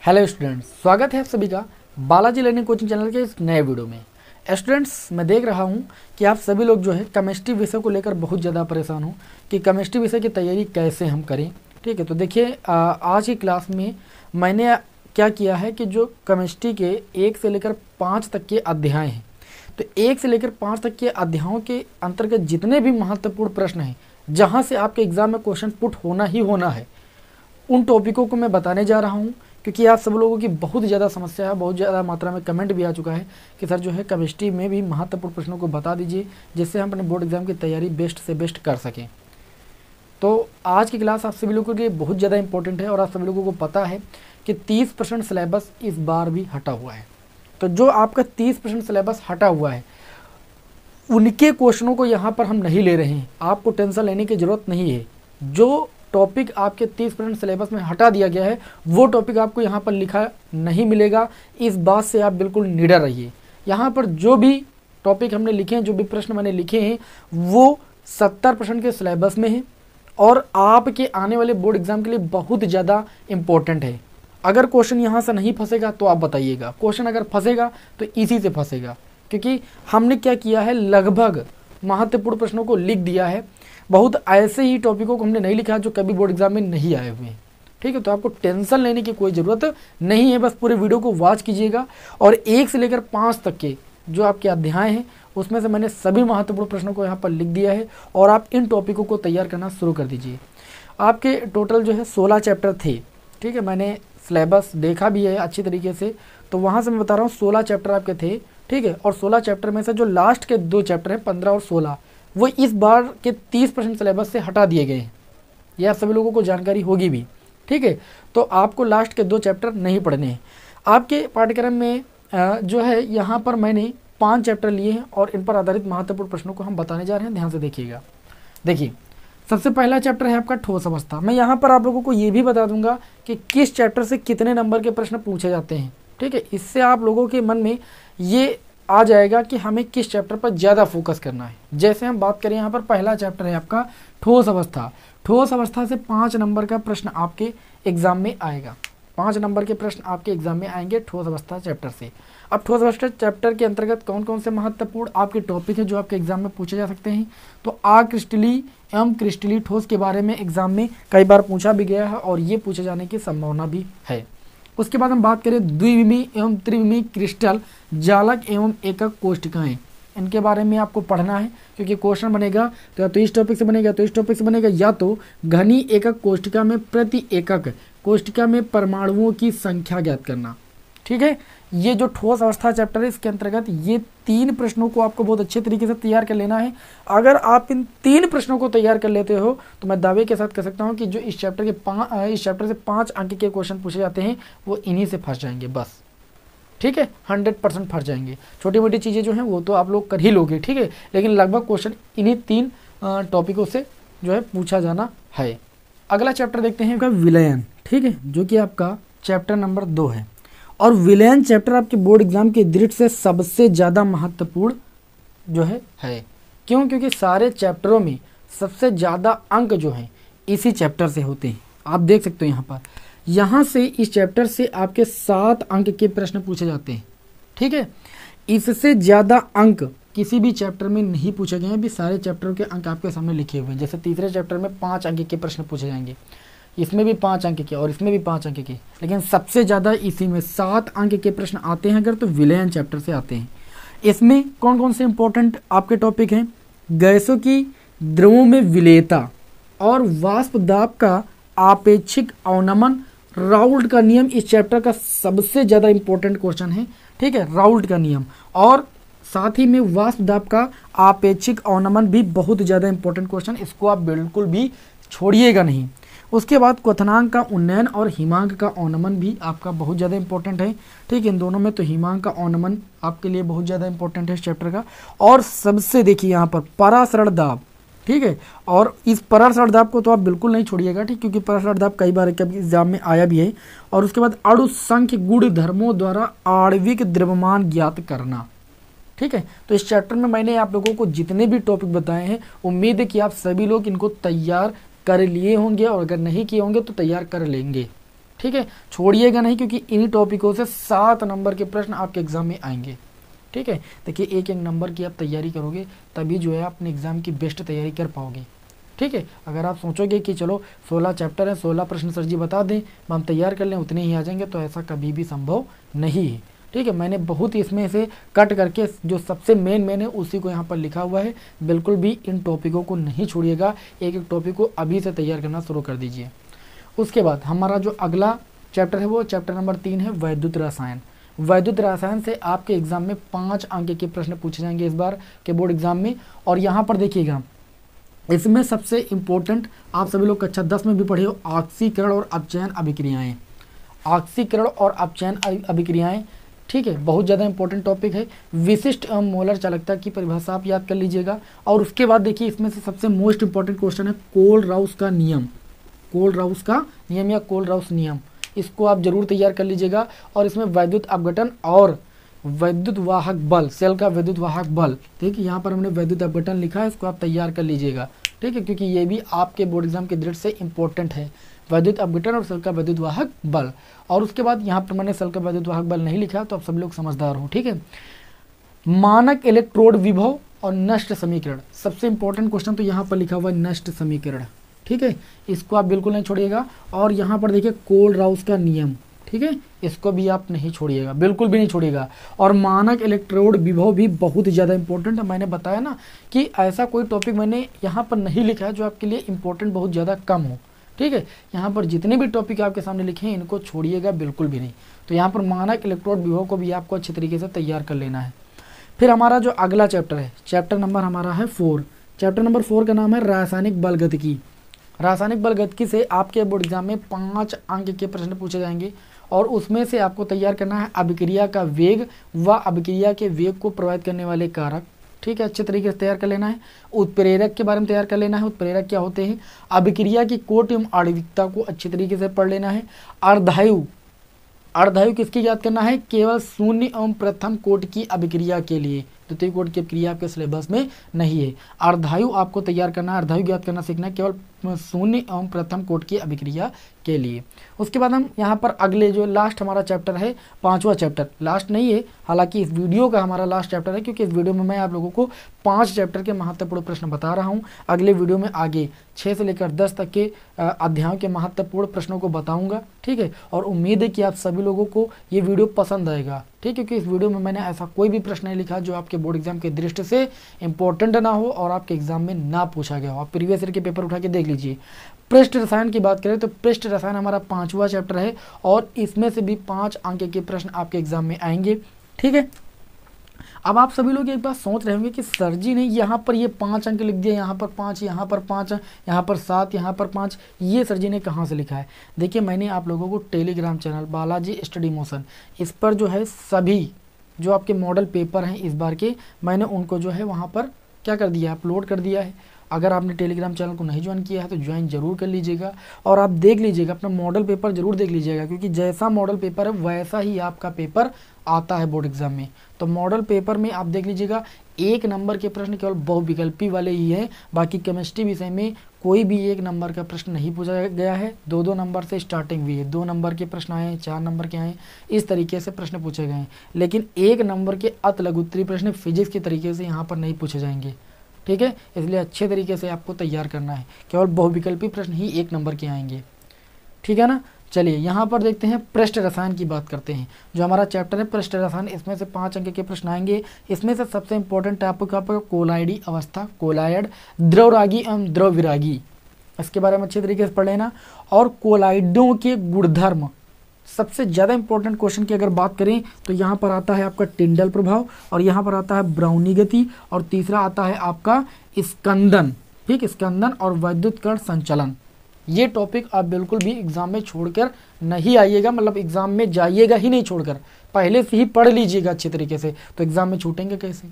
Hello students, स्वागत है आप सभी का बालाजी लर्निंग कोचिंग चैनल के इस नए वीडियो में। स्टूडेंट्स, मैं देख रहा हूं कि आप सभी लोग जो है केमिस्ट्री विषय को लेकर बहुत ज़्यादा परेशान हो कि केमिस्ट्री विषय की तैयारी कैसे हम करें। ठीक है, तो देखिए आज की क्लास में मैंने क्या किया है कि जो केमिस्ट्री के 1 से लेकर 5 तक के अध्याय हैं, तो 1 से लेकर 5 तक के अध्यायों के अंतर्गत जितने भी महत्वपूर्ण प्रश्न हैं जहाँ से आपके एग्जाम में क्वेश्चन पुट होना ही होना है, उन टॉपिकों को मैं बताने जा रहा हूँ। क्योंकि आप सब लोगों की बहुत ज़्यादा समस्या है, बहुत ज़्यादा मात्रा में कमेंट भी आ चुका है कि सर जो है केमिस्ट्री में भी महत्वपूर्ण प्रश्नों को बता दीजिए जिससे हम अपने बोर्ड एग्जाम की तैयारी बेस्ट से बेस्ट कर सकें। तो आज की क्लास आप सभी लोगों के लिए बहुत ज़्यादा इंपॉर्टेंट है और आप सभी लोगों को पता है कि 30% सिलेबस इस बार भी हटा हुआ है। तो जो आपका 30% सिलेबस हटा हुआ है उनके क्वेश्चनों को यहाँ पर हम नहीं ले रहे हैं, आपको टेंशन लेने की ज़रूरत नहीं है। जो टॉपिक आपके 30% सिलेबस में हटा दिया गया है वो टॉपिक आपको यहाँ पर लिखा नहीं मिलेगा, इस बात से आप बिल्कुल निडर रहिए। यहाँ पर जो भी टॉपिक हमने लिखे हैं, जो भी प्रश्न मैंने लिखे हैं वो 70% के सिलेबस में है और आपके आने वाले बोर्ड एग्जाम के लिए बहुत ज़्यादा इम्पोर्टेंट है। अगर क्वेश्चन यहाँ से नहीं फंसेगा तो आप बताइएगा, क्वेश्चन अगर फंसेगा तो इसी से फंसेगा, क्योंकि हमने क्या किया है लगभग महत्वपूर्ण प्रश्नों को लिख दिया है। बहुत ऐसे ही टॉपिकों को हमने नहीं लिखा जो कभी बोर्ड एग्जाम में नहीं आए हुए हैं। ठीक है, तो आपको टेंशन लेने की कोई ज़रूरत नहीं है, बस पूरे वीडियो को वॉच कीजिएगा और 1 से लेकर 5 तक के जो आपके अध्याय हैं उसमें से मैंने सभी महत्वपूर्ण प्रश्नों को यहाँ पर लिख दिया है और आप इन टॉपिकों को तैयार करना शुरू कर दीजिए। आपके टोटल जो है 16 चैप्टर थे। ठीक है, मैंने सिलेबस देखा भी है अच्छी तरीके से, तो वहाँ से मैं बता रहा हूँ 16 चैप्टर आपके थे। ठीक है, और 16 चैप्टर में से जो लास्ट के 2 चैप्टर हैं 15 और 16 वो इस बार के 30% सिलेबस से हटा दिए गए हैं। यह आप सभी लोगों को जानकारी होगी भी। ठीक है, तो आपको लास्ट के 2 चैप्टर नहीं पढ़ने हैं। आपके पाठ्यक्रम में जो है यहाँ पर मैंने 5 चैप्टर लिए हैं और इन पर आधारित महत्वपूर्ण प्रश्नों को हम बताने जा रहे हैं, ध्यान से देखिएगा। देखिए, सबसे पहला चैप्टर है आपका ठोस अवस्था। मैं यहाँ पर आप लोगों को ये भी बता दूंगा कि किस चैप्टर से कितने नंबर के प्रश्न पूछे जाते हैं। ठीक है, इससे आप लोगों के मन में ये आ जाएगा कि हमें किस चैप्टर पर ज़्यादा फोकस करना है। जैसे हम बात करें यहाँ पर पहला चैप्टर है आपका ठोस अवस्था। ठोस अवस्था से 5 नंबर का प्रश्न आपके एग्जाम में आएगा। 5 नंबर के प्रश्न आपके एग्जाम में आएंगे ठोस अवस्था चैप्टर से। अब ठोस अवस्था चैप्टर के अंतर्गत कौन कौन से महत्वपूर्ण आपके टॉपिक हैं जो आपके एग्जाम में पूछे जा सकते हैं, तो अक्रिस्टलीय एवं क्रिस्टलीय ठोस के बारे में एग्जाम में कई बार पूछा भी गया है और ये पूछे जाने की संभावना भी है। उसके बाद हम बात करें द्विविमीय एवं त्रिविमीय क्रिस्टल जालक एवं एकक कोष्टिकाएं, इनके बारे में आपको पढ़ना है क्योंकि क्वेश्चन बनेगा तो या तो इस टॉपिक से बनेगा तो इस टॉपिक से बनेगा, या तो घनी एकक कोष्टिका में प्रति एकक कोष्टिका में परमाणुओं की संख्या ज्ञात करना। ठीक है, ये जो ठोस अवस्था चैप्टर है इसके अंतर्गत ये 3 प्रश्नों को आपको बहुत अच्छे तरीके से तैयार कर लेना है। अगर आप इन 3 प्रश्नों को तैयार कर लेते हो तो मैं दावे के साथ कह सकता हूं कि जो इस चैप्टर से 5 अंक के क्वेश्चन पूछे जाते हैं वो इन्हीं से फंस जाएंगे बस। ठीक है, 100% फंस जाएंगे। छोटी मोटी चीज़ें जो हैं वो तो आप लोग कर ही लोगे, ठीक है, लेकिन लगभग क्वेश्चन इन्हीं 3 टॉपिकों से जो है पूछा जाना है। अगला चैप्टर देखते हैं विलयन। ठीक है, जो कि आपका चैप्टर नंबर 2 है और विलयन चैप्टर आपके बोर्ड एग्जाम के दृष्टि से सबसे ज़्यादा महत्वपूर्ण जो है। क्यों? क्योंकि सारे चैप्टरों में सबसे ज़्यादा अंक जो हैं इसी चैप्टर से होते हैं। आप देख सकते हो यहाँ से इस चैप्टर से आपके 7 अंक के प्रश्न पूछे जाते हैं। ठीक है, इससे ज़्यादा अंक किसी भी चैप्टर में नहीं पूछे गए हैं। अभी सारे चैप्टरों के अंक आपके सामने लिखे हुए हैं। जैसे तीसरे चैप्टर में 5 अंक के प्रश्न पूछे जाएंगे, इसमें भी 5 अंक के और इसमें भी 5 अंक के, लेकिन सबसे ज़्यादा इसी में 7 अंक के प्रश्न आते हैं अगर तो विलयन चैप्टर से आते हैं। इसमें कौन कौन से इंपॉर्टेंट आपके टॉपिक हैं? गैसों की द्रवों में विलेयता और वाष्प दाब का आपेक्षिक अवनमन, राउल्ट का नियम इस चैप्टर का सबसे ज़्यादा इंपॉर्टेंट क्वेश्चन है। ठीक है, राउल्ट का नियम और साथ ही में वाष्प दाब का आपेक्षिक अवनमन भी बहुत ज़्यादा इंपॉर्टेंट क्वेश्चन, इसको आप बिल्कुल भी छोड़िएगा नहीं। उसके बाद क्वथनांक का उन्नयन और हिमांक का अवनमन भी आपका बहुत ज़्यादा इंपॉर्टेंट है। ठीक है, इन दोनों में तो हिमांक का अवनमन आपके लिए बहुत ज़्यादा इंपॉर्टेंट है इस चैप्टर का। और सबसे देखिए यहाँ पर परासरण दाब। ठीक है, और इस परासरण दाब को तो आप बिल्कुल नहीं छोड़िएगा, ठीक, क्योंकि परासरण दाब कई बार एग्जाम में आया भी है। और उसके बाद अणु संख्य गुण धर्मों द्वारा आणविक द्रव्यमान ज्ञात करना। ठीक है, तो इस चैप्टर में मैंने आप लोगों को जितने भी टॉपिक बताए हैं उम्मीद है कि आप सभी लोग इनको तैयार कर लिए होंगे और अगर नहीं किए होंगे तो तैयार कर लेंगे। ठीक है, छोड़िएगा नहीं, क्योंकि इन्हीं टॉपिकों से 7 नंबर के प्रश्न आपके एग्जाम में आएंगे। ठीक है, देखिए एक एक नंबर की आप तैयारी करोगे तभी जो है अपने एग्जाम की बेस्ट तैयारी कर पाओगे। ठीक है, अगर आप सोचोगे कि चलो 16 चैप्टर है, 16 प्रश्न सर जी बता दें, हम तैयार कर लें, उतने ही आ जाएंगे, तो ऐसा कभी भी संभव नहीं है। ठीक है, मैंने बहुत ही इसमें से कट करके जो सबसे मेन है उसी को यहाँ पर लिखा हुआ है। बिल्कुल भी इन टॉपिकों को नहीं छोड़िएगा, एक एक टॉपिक को अभी से तैयार करना शुरू कर दीजिए। उसके बाद हमारा जो अगला चैप्टर है वो चैप्टर नंबर 3 है वैद्युत रसायन। वैद्युत रसायन से आपके एग्जाम में 5 अंक के प्रश्न पूछे जाएंगे इस बार के बोर्ड एग्जाम में। और यहाँ पर देखिएगा, इसमें सबसे इम्पोर्टेंट आप सभी लोग कक्षा 10 में भी पढ़े हो, ऑक्सीकरण और अपचयन अभिक्रियाएं। ऑक्सीकरण और अपचयन अभिक्रियाएं, ठीक है, बहुत ज़्यादा इंपॉर्टेंट टॉपिक है। विशिष्ट एवं मोलर चालकता की परिभाषा आप याद कर लीजिएगा। और उसके बाद देखिए इसमें से सबसे मोस्ट इंपॉर्टेंट क्वेश्चन है कोल-राउस का नियम। कोल-राउस का नियम या कोल-राउस नियम, इसको आप जरूर तैयार कर लीजिएगा। और इसमें वैद्युत अपघटन और वैद्युत वाहक बल, सेल का वैद्युत वाहक बल, ठीक है, यहाँ पर हमने वैद्युत अपघटन लिखा है, इसको आप तैयार कर लीजिएगा। ठीक है, क्योंकि ये भी आपके बोर्ड एग्जाम के दृष्टि से इंपॉर्टेंट है, वैद्युत अपघटन और सेल का वैद्युत वाहक बल। और उसके बाद यहाँ पर मैंने सेल का वैद्युत वाहक बल नहीं लिखा, तो आप सब लोग समझदार हो। ठीक है, मानक इलेक्ट्रोड विभव और नष्ट समीकरण, सबसे इंपॉर्टेंट क्वेश्चन तो यहाँ पर लिखा हुआ है नष्ट समीकरण। ठीक है, इसको आप बिल्कुल नहीं छोड़िएगा। और यहाँ पर देखिए कोल-राउस का नियम, ठीक है, इसको भी आप नहीं छोड़िएगा, बिल्कुल भी नहीं छोड़िएगा। और मानक इलेक्ट्रोड विभव भी बहुत ही ज़्यादा इंपॉर्टेंट है। मैंने बताया ना कि ऐसा कोई टॉपिक मैंने यहाँ पर नहीं लिखा है जो आपके लिए इंपॉर्टेंट बहुत ज़्यादा कम हो। ठीक है, यहाँ पर जितने भी टॉपिक आपके सामने लिखे हैं इनको छोड़िएगा बिल्कुल भी नहीं। तो यहाँ पर मानक इलेक्ट्रोड विभव को भी आपको अच्छे तरीके से तैयार कर लेना है। फिर हमारा जो अगला चैप्टर है, चैप्टर नंबर हमारा है 4। चैप्टर नंबर 4 का नाम है रासायनिक बलगतिकी। रासायनिक बलगतिकी से आपके बोर्ड एग्जाम में 5 अंक के प्रश्न पूछे जाएंगे। और उसमें से आपको तैयार करना है अभिक्रिया का वेग व अभिक्रिया के वेग को प्रभावित करने वाले कारक। ठीक है, अच्छे तरीके से तैयार कर लेना है। उत्प्रेरक के बारे में तैयार कर लेना है, उत्प्रेरक क्या होते हैं, अभिक्रिया की कोट एवं आणविकता को अच्छे तरीके से पढ़ लेना है। अर्धायु, अर्धायु किसकी याद करना है, केवल शून्य एवं प्रथम कोट की अभिक्रिया के लिए, द्वितीय कोट की अभिक्रिया आपके सिलेबस में नहीं है। अर्धायु आपको तैयार करना है, अर्धायु याद करना सीखना है, केवल शून्य एवं प्रथम कोट की अभिक्रिया के लिए। उसके बाद हम यहाँ पर अगले जो लास्ट हमारा चैप्टर है, 5वां चैप्टर, लास्ट नहीं है हालांकि इस वीडियो का हमारा लास्ट चैप्टर है, क्योंकि इस वीडियो में मैं आप लोगों को 5 चैप्टर के महत्वपूर्ण प्रश्न बता रहा हूँ। अगले वीडियो में आगे 6 से लेकर 10 तक के अध्यायों के महत्वपूर्ण प्रश्नों को बताऊँगा। ठीक है, और उम्मीद है कि आप सभी लोगों को ये वीडियो पसंद आएगा। ठीक है, क्योंकि इस वीडियो में मैंने ऐसा कोई भी प्रश्न नहीं लिखा जो आपके बोर्ड एग्जाम के दृष्टि से इंपॉर्टेंट ना हो और आपके एग्जाम में ना पूछा गया हो। आप प्रीवियस ईयर के पेपर उठा के देख लीजिए। पृष्ठ रसायन की बात करें तो पृष्ठ रसायन हमारा 5वां चैप्टर है और इसमें से भी 5 अंक के प्रश्न आपके एग्जाम में आएंगे। ठीक है, अब आप सभी लोग एक बात सोच रहे होंगे कि सर जी ने यहाँ पर ये 5 अंक लिख दिए, यहाँ पर 5, यहाँ पर 5, यहाँ पर 7, यहाँ पर 5, ये सर जी ने कहाँ से लिखा है। देखिए, मैंने आप लोगों को Telegram channel Balaji study motion, इस पर जो है सभी जो आपके मॉडल पेपर हैं इस बार के, मैंने उनको जो है वहाँ पर क्या कर दिया, अपलोड कर दिया है। अगर आपने टेलीग्राम चैनल को नहीं ज्वाइन किया है तो ज्वाइन जरूर कर लीजिएगा और आप देख लीजिएगा, अपना मॉडल पेपर जरूर देख लीजिएगा, क्योंकि जैसा मॉडल पेपर है वैसा ही आपका पेपर आता है बोर्ड एग्जाम में। तो मॉडल पेपर में आप देख लीजिएगा 1 नंबर के प्रश्न केवल बहुविकल्पी वाले ही हैं, बाकी केमिस्ट्री विषय में कोई भी 1 नंबर का प्रश्न नहीं पूछा गया है। 2-2 नंबर से स्टार्टिंग हुई है, 2 नंबर के प्रश्न आए हैं, 4 नंबर के आए, इस तरीके से प्रश्न पूछे गए हैं। लेकिन 1 नंबर के अति लघुत्तरीय प्रश्न फिजिक्स के तरीके से यहाँ पर नहीं पूछे जाएंगे। ठीक है, इसलिए अच्छे तरीके से आपको तैयार करना है, केवल बहुविकल्पी प्रश्न ही 1 नंबर के आएंगे। ठीक है ना, चलिए यहाँ पर देखते हैं पृष्ठ रसायन की बात करते हैं। जो हमारा चैप्टर है पृष्ठ रसायन, इसमें से 5 अंक के प्रश्न आएंगे। इसमें से सबसे इंपॉर्टेंट टॉपिक आपका कोलाइडी अवस्था, कोलायड, द्रवरागी एवं द्रवविरागी, इसके बारे में अच्छे तरीके से पढ़ लेना। और कोलाइडों के गुणधर्म, सबसे ज़्यादा इंपॉर्टेंट क्वेश्चन की अगर बात करें तो यहाँ पर आता है आपका टिंडल प्रभाव, और यहाँ पर आता है ब्राउनी गति, और तीसरा आता है आपका स्कंदन। ठीक, स्कंदन और वैद्युतकरण संचलन। ये टॉपिक आप बिल्कुल भी एग्जाम में छोड़कर नहीं आइएगा, मतलब एग्जाम में जाइएगा ही नहीं छोड़कर, पहले से ही पढ़ लीजिएगा अच्छे तरीके से, तो एग्जाम में छूटेंगे कैसे।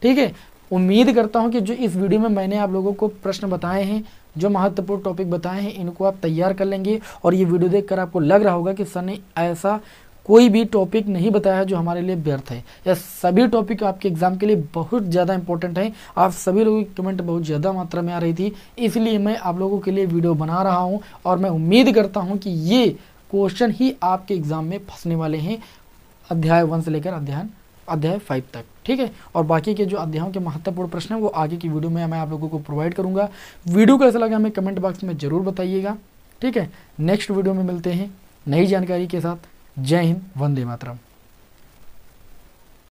ठीक है, उम्मीद करता हूँ कि जो इस वीडियो में मैंने आप लोगों को प्रश्न बताए हैं, जो महत्वपूर्ण टॉपिक बताए हैं, इनको आप तैयार कर लेंगे। और ये वीडियो देखकर आपको लग रहा होगा कि सर ने ऐसा कोई भी टॉपिक नहीं बताया है जो हमारे लिए व्यर्थ है। यह सभी टॉपिक आपके एग्जाम के लिए बहुत ज़्यादा इंपॉर्टेंट है। आप सभी लोगों की कमेंट बहुत ज़्यादा मात्रा में आ रही थी, इसलिए मैं आप लोगों के लिए वीडियो बना रहा हूँ। और मैं उम्मीद करता हूँ कि ये क्वेश्चन ही आपके एग्जाम में फंसने वाले हैं, अध्याय 1 से लेकर अध्याय 5 तक, ठीक है। और बाकी के जो अध्यायों के महत्वपूर्ण प्रश्न हैं वो आगे की वीडियो में मैं आप लोगों को प्रोवाइड करूंगा। वीडियो कैसा लगा हमें कमेंट बॉक्स में ज़रूर बताइएगा, ठीक है। नेक्स्ट वीडियो में मिलते हैं नई जानकारी के साथ। जय हिंद, वंदे मातरम।